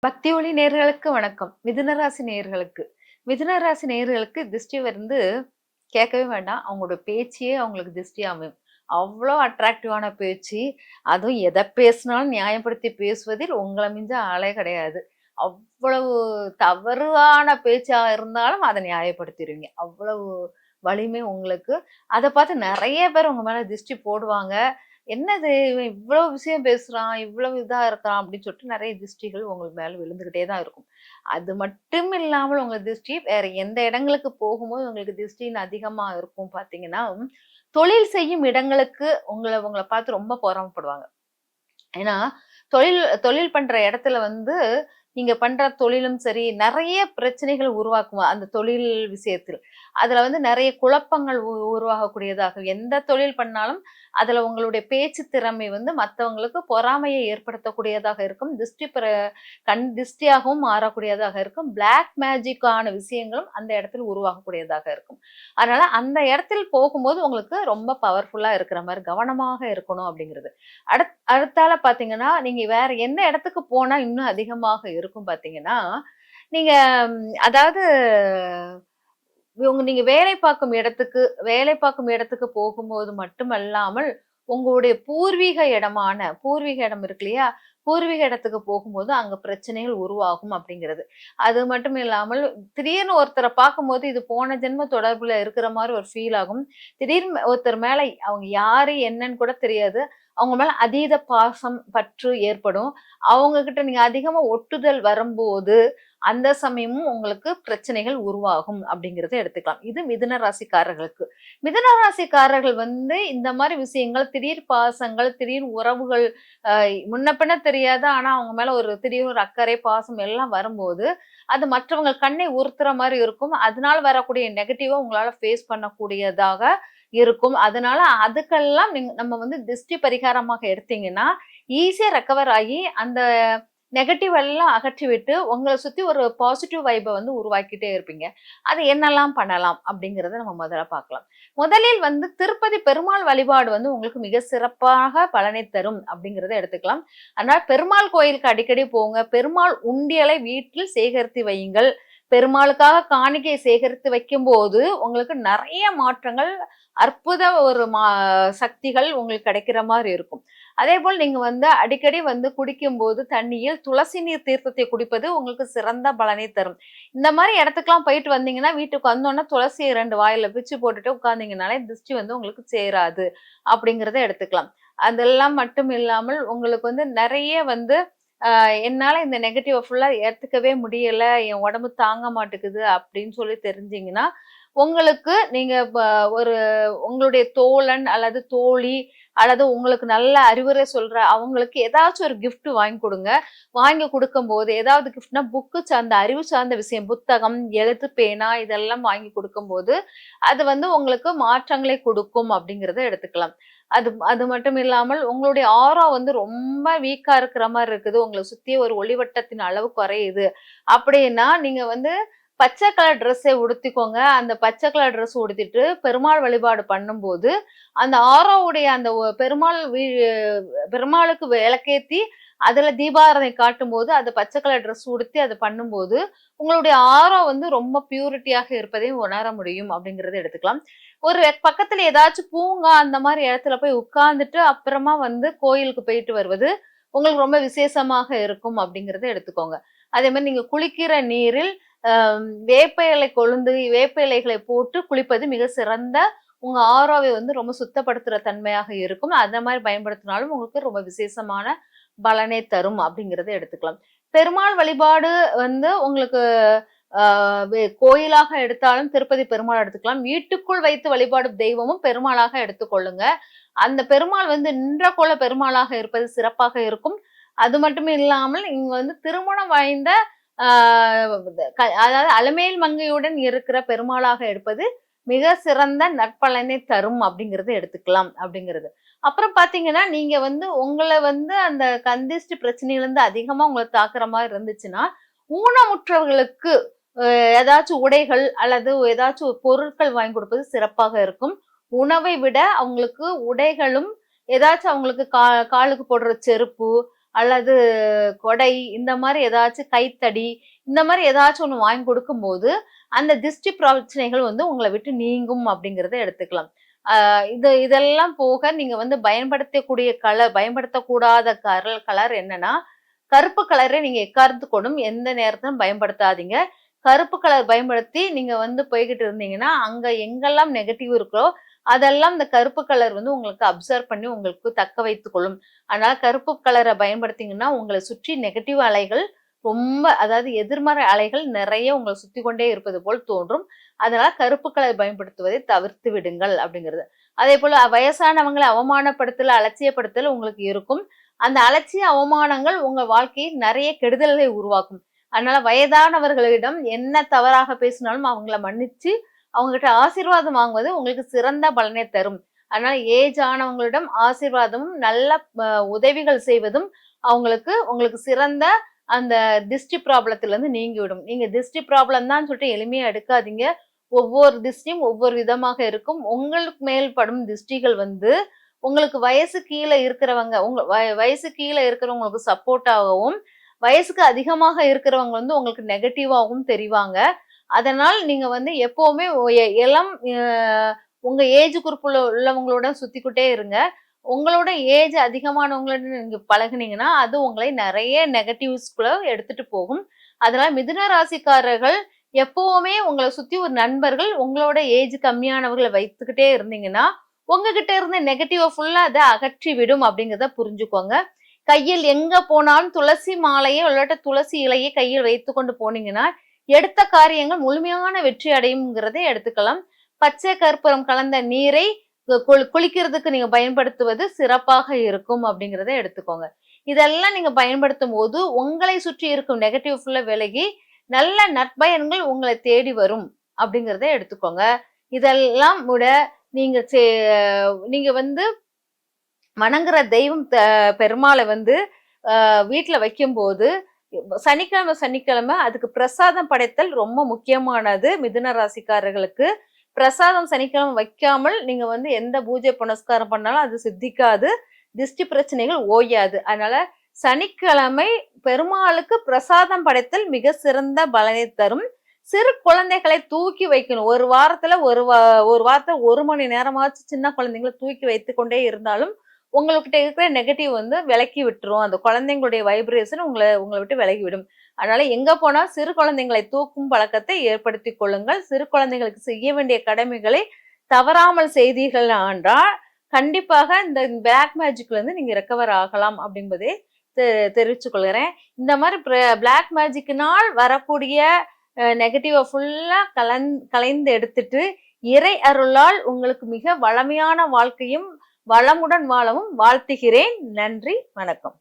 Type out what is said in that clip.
பக்தி ஒளி நேயர்களுக்கு வணக்கம். மிதுனராசி நேயர்களுக்கு திருஷ்டி வந்து கேட்கவே வேண்டாம். அவங்களோட பேச்சே அவங்களுக்கு திருஷ்டி அமையும். அவ்வளோ அட்ராக்டிவான பேச்சு. அதுவும் எதை பேசினாலும் நியாயப்படுத்தி பேசுவதில் உங்களை மிஞ்ச ஆளே கிடையாது. அவ்வளவு தவறான பேச்சா இருந்தாலும் அதை நியாயப்படுத்திடுவீங்க. அவ்வளவு வலிமை உங்களுக்கு. அதை பார்த்து நிறைய பேர் உங்க மேல திருஷ்டி போடுவாங்க. என்னது இவன் இவ்வளவு விஷயம் பேசுறான், இவ்வளவு இதா இருக்கான் அப்படின்னு சொல்லிட்டு நிறைய திருஷ்டிகள் உங்களுக்கு மேல விழுந்துகிட்டே தான் இருக்கும். அது மட்டும் இல்லாமல் உங்க திருஷ்டி வேற எந்த இடங்களுக்கு போகும்போது உங்களுக்கு திருஷ்டின்னு அதிகமா இருக்கும் பார்த்தீங்கன்னா, தொழில் செய்யும் இடங்களுக்கு உங்கள உங்கள பார்த்து ரொம்ப பொறாமைப்படுவாங்க. ஏன்னா, தொழில் தொழில் பண்ற இடத்துல வந்து, நீங்க பண்ற தொழிலும் சரி, நெறைய பிரச்சனைகள் உருவாக்கும் அந்த தொழில் விஷயத்தில். அதுல வந்து நெறைய குழப்பங்கள் உருவாகக்கூடியதாக எந்த தொழில் பண்ணாலும், அதுல உங்களுடைய பேச்சு திறமை வந்து மத்தவங்களுக்கு பொறாமையை ஏற்படுத்தக்கூடியதாக இருக்கும். கண் திஷ்டியாகவும் மாறக்கூடியதாக இருக்கும். பிளாக் மேஜிக்கான விஷயங்களும் அந்த இடத்தில் உருவாகக்கூடியதாக இருக்கும். அதனால அந்த இடத்தில் போகும்போது உங்களுக்கு ரொம்ப பவர்ஃபுல்லா இருக்கிற மாரி கவனமாக இருக்கணும் அப்படிங்கிறது. அடுத்தால பார்த்தீங்கன்னா, நீங்க வேற எந்த இடத்துக்கு போனா இன்னும் அதிகமாக இருக்கும் பார்த்தீங்கன்னா, நீங்க அதாவது நீங்க வேலை பார்க்கும் இடத்துக்கு போகும்போது மட்டுமல்லாமல், உங்களுடைய பூர்வீக இடம் இருக்கு இல்லையா? பூர்வீக இடத்துக்கு போகும்போது அங்க பிரச்சனைகள் உருவாகும் அப்படிங்கிறது. அது மட்டும் இல்லாமல், திடீர்னு ஒருத்தர பார்க்கும்போது இது போன ஜென்ம தொடர்புல இருக்கிற மாரி ஒரு ஃபீல் ஆகும். திடீர்னு ஒருத்தர் மேல அவங்க யாரு என்னன்னு கூட தெரியாது. அவங்க மேல அதீத பாசம், பற்று ஏற்படும். அவங்க கிட்ட நீங்க அதிகமா ஒட்டுதல் வரும்போது, அந்த சமயமும் உங்களுக்கு பிரச்சனைகள் உருவாகும் அப்படிங்கிறத எடுத்துக்கலாம். இது மிதுன ராசிக்காரர்களுக்கு. மிதுன ராசிக்காரர்கள் வந்து இந்த மாரி விஷயங்கள், திடீர் பாசங்கள், திடீர் உறவுகள் அ முன்ன பின்ன தெரியாது. ஆனா, அவங்க மேல ஒரு திடீர் ஒரு அக்கறை, பாசம் எல்லாம் வரும்போது, அது மற்றவங்க கண்ணை உறுத்துற மாரி இருக்கும். அதனால வரக்கூடிய நெகட்டிவா உங்களால ஃபேஸ் பண்ணக்கூடியதாக இருக்கும். அதனால அதுக்கெல்லாம் நம்ம வந்து திருஷ்டி பரிகாரமாக எடுத்தீங்கன்னா, ஈஸியா ரெக்கவர் ஆகி அந்த நெகட்டிவ் எல்லாம் அகற்றிவிட்டு, உங்கள சுத்தி ஒரு பாசிட்டிவ் வைப்ப வந்து உருவாக்கிட்டே இருப்பீங்க. அது என்னலாம் பண்ணலாம்? அப்படிங்கிறத நம்ம முதல்ல பார்க்கலாம். முதலில் வந்து திருப்பதி பெருமாள் வழிபாடு வந்து உங்களுக்கு மிக சிறப்பாக பலனை தரும் அப்படிங்கிறத எடுத்துக்கலாம். அதனால பெருமாள் கோயிலுக்கு அடிக்கடி போங்க. பெருமாள் உண்டியலை வீட்டில் சேகரித்து வையுங்கள். பெருமாளுக்காக காணிக்கை சேகரித்து வைக்கும்போது, உங்களுக்கு நெறைய மாற்றங்கள், அற்புத ஒரு சக்திகள் உங்களுக்கு கிடைக்கிற மாரி இருக்கும். அதேபோல் நீங்க வந்து அடிக்கடி வந்து குடிக்கும்போது தண்ணியில் துளசி நீர் தீர்த்தத்தை குடிப்பது உங்களுக்கு சிறந்த பலனை தரும். இந்த மாரி இடத்துக்குலாம் போயிட்டு வந்தீங்கன்னா, வீட்டுக்கு வந்தோனே துளசிய 2 வாயில பிச்சு போட்டுட்டு உட்கார்ந்தீங்கனாலே திருஷ்டி வந்து உங்களுக்கு சேராது அப்படிங்கிறத எடுத்துக்கலாம். அதெல்லாம் மட்டும் இல்லாமல் உங்களுக்கு வந்து நெறைய வந்து என்னால இந்த நெகட்டிவ ஃபுல்லா ஏத்துக்கவே முடியல, என் உடம்பு தாங்க மாட்டேங்குது அப்படின்னு சொல்லி தெரிஞ்சீங்கன்னா, உங்களுக்கு நீங்க ஒரு உங்களுடைய தோழன் அல்லது தோழி அல்லது உங்களுக்கு நல்ல அறிவுரை சொல்ற அவங்களுக்கு ஏதாச்சும் ஒரு கிஃப்ட் வாங்கி கொடுங்க. வாங்கி கொடுக்கும்போது ஏதாவது கிஃப்ட்னா புக்கு சார்ந்த அறிவு சார்ந்த விஷயம், புத்தகம், எழுத்து பேனா இதெல்லாம் வாங்கி கொடுக்கும்போது, அது வந்து உங்களுக்கு மாற்றங்களை கொடுக்கும் அப்படிங்கிறத எடுத்துக்கலாம். அது அது மட்டும் இல்லாமல் உங்களுடைய ஆரா வந்து ரொம்ப வீக்கா இருக்கிற மாரி இருக்குது. உங்கள சுத்தி ஒரு ஒளிவட்டத்தின் அளவு குறையுது. அப்படின்னா, நீங்க வந்து பச்சை கலர் ட்ரெஸ்ஸ உடுத்திக்கோங்க. அந்த பச்சை கலர் ட்ரெஸ் உடுத்திட்டு பெருமாள் வழிபாடு பண்ணும்போது, அந்த ஆரோவுடைய அந்த பெருமாளுக்கு விளக்கேத்தி, அதுல தீபாராதனை காட்டும்போது, அது பச்சை கலர் ட்ரெஸ் உடுத்தி அத பண்ணும்போது, உங்களுடைய ஆரா வந்து ரொம்ப பியூரிட்டியாக இருப்பதையும் உணர முடியும் அப்படிங்கிறத எடுத்துக்கலாம். ஒரு பக்கத்துல ஏதாச்சும் பூங்கா அந்த மாரி இடத்துல போய் உட்கார்ந்துட்டு, அப்புறமா வந்து கோயிலுக்கு போயிட்டு வருவது, உங்களுக்கு ரொம்ப விசேஷமாக இருக்கும் அப்படிங்கிறத எடுத்துக்கோங்க. அதே மாரி நீங்க குளிக்கிற நீரில் அ வேப்ப இலை கொழுந்து, வேப்ப இலைகளை போட்டு குளிப்பது மிக சிறந்த உங்க ஆரோவை வந்து ரொம்ப சுத்தப்படுத்துற தன்மையாக இருக்கும். அந்த மாரி பயன்படுத்தினாலும் உங்களுக்கு ரொம்ப விசேஷமான பலனை தரும் அப்படிங்கிறத எடுத்துக்கலாம். பெருமாள் வழிபாடு வந்து உங்களுக்கு ஆ கோயிலாக எடுத்தாலும் திருப்பதி பெருமாள் எடுத்துக்கலாம். வீட்டுக்குள் வைத்து வழிபாடும் தெய்வமும் பெருமாளாக எடுத்துக்கொள்ளுங்க. அந்த பெருமாள் வந்து நின்ற கோல பெருமாளாக இருப்பது சிறப்பாக இருக்கும். அது மட்டும் இல்லாமல் இங்க வந்து திருமணம் வாய்ந்த ஆ அதாவது அலமேல் மங்கையுடன் இருக்கிற பெருமாளாக எடுப்பது மிக சிறந்த நற்பலனை தரும் அப்படிங்கிறத எடுத்துக்கலாம் அப்படிங்கிறது. அப்புறம் பார்த்தீங்கன்னா, நீங்க வந்து உங்கள வந்து அந்த கந்திஷ்டி பிரச்சனையிலிருந்து அதிகமா உங்கள தாக்குற மாரி இருந்துச்சுன்னா, ஊனமுற்றவர்களுக்கு ஏதாச்சும் உடைகள் அல்லது ஏதாச்சும் பொருட்கள் வாங்கி கொடுப்பது சிறப்பாக இருக்கும். உணவை விட அவங்களுக்கு உடைகளும், ஏதாச்சும் அவங்களுக்கு காலுக்கு போடுற செருப்பு, அல்லது கொடை, இந்த மாதிரி ஏதாச்சும் கைத்தடி, இந்த மாதிரி ஏதாச்சும் ஒண்ணு வாங்கி கொடுக்கும்போது அந்த திருஷ்டி பிரச்சனைகள் வந்து உங்களை விட்டு நீங்கும் அப்படிங்கிறத எடுத்துக்கலாம். இதெல்லாம் போக நீங்க வந்து பயன்படுத்தக்கூடிய பயன்படுத்தக்கூடாத கலர் என்னன்னா, கருப்பு கலரை நீங்க எக்காரணத்து கொண்டும் எந்த நேரத்திலும் பயன்படுத்தாதீங்க. கருப்பு கலர் பயன்படுத்தி நீங்க வந்து போய்கிட்டு இருந்தீங்கன்னா, அங்க எங்கெல்லாம் நெகட்டிவ் இருக்கோ, அதெல்லாம் இந்த கருப்பு கலர் வந்து உங்களுக்கு அப்சர்வ் பண்ணி உங்களுக்கு தக்க வைத்துக் கொள்ளும். அதனால கருப்பு கலரை பயன்படுத்தீங்கன்னா, உங்களை சுற்றி நெகட்டிவ் அலைகள் ரொம்ப, அதாவது எதிர்மறை அலைகள் நிறைய உங்களை சுத்தி கொண்டே இருப்பது போல் தோன்றும். அதனால கருப்பு கலர் பயன்படுத்துவதை தவிர்த்து விடுங்கள் அப்படிங்கிறது. அதே போல வயசானவங்களை அவமானப்படுத்தல், அலட்சியப்படுத்தல் உங்களுக்கு இருக்கும். அந்த அலட்சிய அவமானங்கள் உங்க வாழ்க்கையில் நிறைய கெடுதல்களை உருவாக்கும். அதனால வயதானவர்களிடம் என்ன தவறாக பேசினாலும் அவங்கள மன்னிச்சு அவங்க கிட்ட ஆசீர்வாதம் வாங்குவது உங்களுக்கு சிறந்த பலனை தரும். அதனால ஏஜ் ஆனவங்களிடம் ஆசீர்வாதமும் நல்ல உதவிகள் செய்வதும் உங்களுக்கு சிறந்த அந்த திருஷ்டி ப்ராப்ளத்துல இருந்து நீங்கிவிடும். நீங்க திருஷ்டி ப்ராப்ளம் தான் சொல்லிட்டு எளிமையா எடுக்காதீங்க. ஒவ்வொரு திருஷ்டியும் ஒவ்வொரு விதமாக இருக்கும். உங்களுக்கு மேல் படும் திருஷ்டிகள் வந்து உங்களுக்கு வயசு கீழே இருக்கிறவங்க, வயசு கீழே இருக்கிறவங்களுக்கு சப்போர்ட்டாகவும், வயசுக்கு அதிகமாக இருக்கிறவங்க வந்து உங்களுக்கு நெகட்டிவாகவும் தெரிவாங்க. அதனால் நீங்க வந்து எப்பவுமே இளம் உங்க ஏஜ் குரூப் உள்ளவங்களோட சுத்திக்கிட்டே இருங்க. உங்களோட ஏஜ் அதிகமானவங்களோட நீங்க பழகுனீங்கன்னா, அது உங்களை நிறைய நெகட்டிவ்ஸ்குள்ள எடுத்துட்டு போகும். அதனால மிதுன ராசிக்காரர்கள் எப்பவுமே உங்கள சுத்தி ஒரு நண்பர்கள் உங்களோட ஏஜ் கம்மியானவர்கள வைத்துக்கிட்டே இருந்தீங்கன்னா, உங்ககிட்ட இருந்த நெகட்டிவ ஃபுல்லா அத அகற்றி விடும் அப்படிங்கிறத புரிஞ்சுக்கோங்க. கையில் எங்க போனாலும் துளசி மாலையோ இல்லாட்ட துளசி இலையை கையில் வைத்துக்கொண்டு போனீங்கன்னா, எடுத்த காரியங்கள் முழுமையான வெற்றி அடையும்ங்கிறத எடுத்துக்கலாம். பச்சை கற்பூரம் கலந்த நீரை குளிக்கிறதுக்கு நீங்க பயன்படுத்துவது சிறப்பாக இருக்கும் அப்படிங்கிறத எடுத்துக்கோங்க. இதெல்லாம் நீங்க பயன்படுத்தும் போது உங்களை சுற்றி இருக்கும் நெகட்டிவ் ஃபுல்லா விலகி நல்ல நற்பயன்கள் உங்களை தேடி வரும் அப்படிங்கிறத எடுத்துக்கோங்க. இதெல்லாம் விட நீங்க நீங்க வந்து வணங்குற தெய்வம் பெருமாளை வந்து வீட்டுல வைக்கும்போது சனிக்கிழமை அதுக்கு பிரசாதம் படைத்தல் ரொம்ப முக்கியமானது. மிதுன ராசிக்காரர்களுக்கு பிரசாதம் சனிக்கிழமை வைக்காமல் நீங்க வந்து எந்த பூஜை புனஸ்காரம் பண்ணாலும் அது சித்திக்காது, திருஷ்டி பிரச்சனைகள் ஓயாது. அதனால சனிக்கிழமை பெருமாளுக்கு பிரசாதம் படைத்தல் மிக சிறந்த பலனை தரும். சிறு குழந்தைகளை தூக்கி வைக்கணும். ஒரு வாரத்துல ஒரு வாரத்துல 1 மணி நேரமாச்சு சின்ன குழந்தைங்களை தூக்கி வைத்து கொண்டே இருந்தாலும் உங்ககிட்ட இருக்கிற நெகட்டிவ் வந்து விலக்கி விட்டுரும். அந்த குழந்தைங்களுடைய வைப்ரேஷன் உங்களை விட்டு விலகிவிடும். அதனால எங்க போனா சிறு குழந்தைங்களை தூக்கும் பழக்கத்தை ஏற்படுத்திக் கொள்ளுங்கள். சிறு குழந்தைகளுக்கு செய்ய வேண்டிய கடமைகளை தவறாமல் செய்தீர்கள் என்றால் கண்டிப்பாக இந்த பிளாக் மேஜிக்ல இருந்து நீங்க ரெக்கவர் ஆகலாம் அப்படின்பதை தெரிவித்துக் கொள்கிறேன். இந்த மாதிரி பிளாக் மேஜிக்கினால் வரக்கூடிய நெகட்டிவ ஃபுல்லா கலைந்து எடுத்துட்டு இறை அருளால் உங்களுக்கு மிக வளமையான வாழ்க்கையும் வளமுடன் வாழவும் வாழ்த்துகிறேன். நன்றி, வணக்கம்.